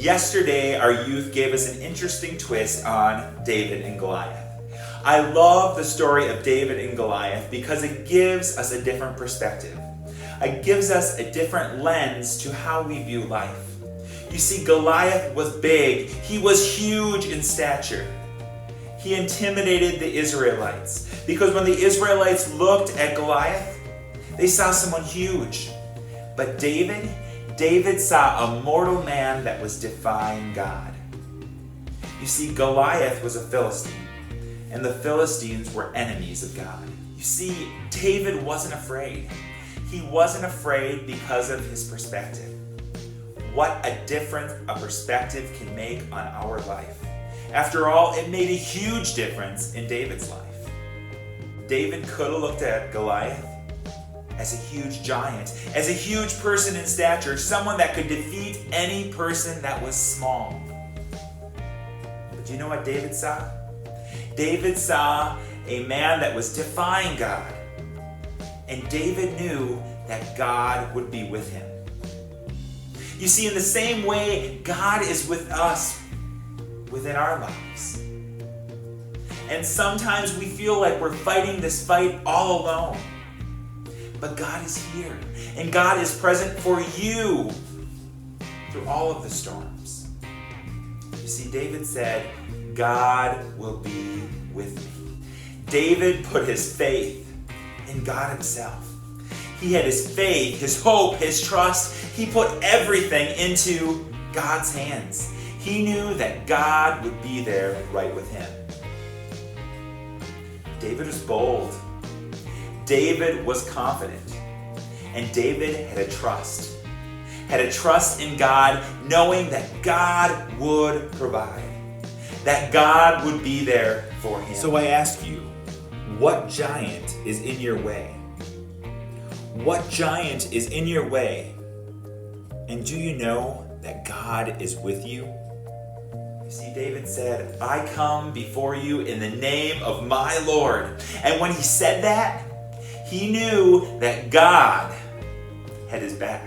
Yesterday, our youth gave us an interesting twist on David and Goliath. I love the story of David and Goliath because it gives us a different perspective. It gives us a different lens to how we view life. You see, Goliath was big. He was huge in stature. He intimidated the Israelites because when the Israelites looked at Goliath, they saw someone huge. But David saw a mortal man that was defying God. You see, Goliath was a Philistine, and the Philistines were enemies of God. You see, David wasn't afraid. He wasn't afraid because of his perspective. What a difference a perspective can make on our life. After all, it made a huge difference in David's life. David could have looked at Goliath as a huge giant, as a huge person in stature, someone that could defeat any person that was small. But you know what David saw? David saw a man that was defying God. And David knew that God would be with him. You see, in the same way, God is with us within our lives. And sometimes we feel like we're fighting this fight all alone. But God is here, and God is present for you through all of the storms. You see, David said, God will be with me. David put his faith in God himself. He had his faith, his hope, his trust. He put everything into God's hands. He knew that God would be there right with him. David was bold. David was confident. And David had a trust. Had a trust in God, knowing that God would provide. That God would be there for him. So I ask you, what giant is in your way? What giant is in your way? And do you know that God is with you? You see, David said, I come before you in the name of my Lord. And when he said that, he knew that God had his back.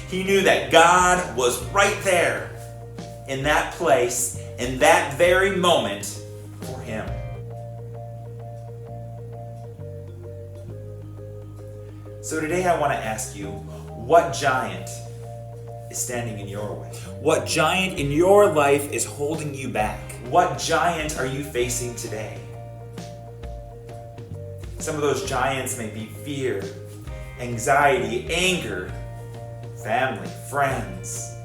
He knew that God was right there in that place, in that very moment for him. So today I want to ask you, what giant is standing in your way? What giant in your life is holding you back? What giant are you facing today? Some of those giants may be fear, anxiety, anger, family, friends,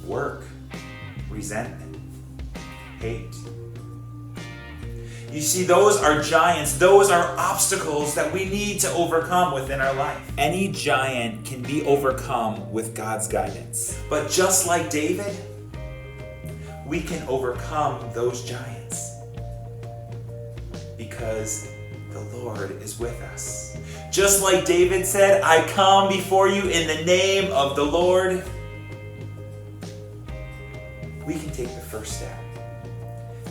work, resentment, hate. You see, those are giants. Those are obstacles that we need to overcome within our life. Any giant can be overcome with God's guidance. But just like David, we can overcome those giants because the Lord is with us. Just like David said, I come before you in the name of the Lord. We can take the first step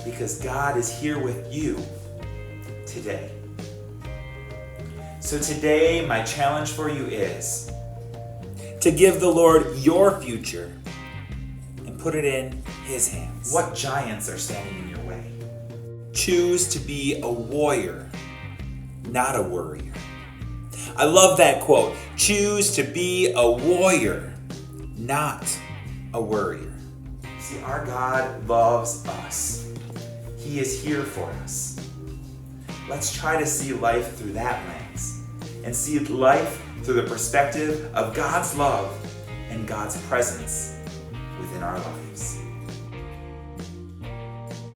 because God is here with you today. So today, my challenge for you is to give the Lord your future and put it in His hands. What giants are standing in your way? Choose to be a warrior, not a worrier. I love that quote. Choose to be a warrior, not a worrier. See, our God loves us. He is here for us. Let's try to see life through that lens and see life through the perspective of God's love and God's presence within our lives.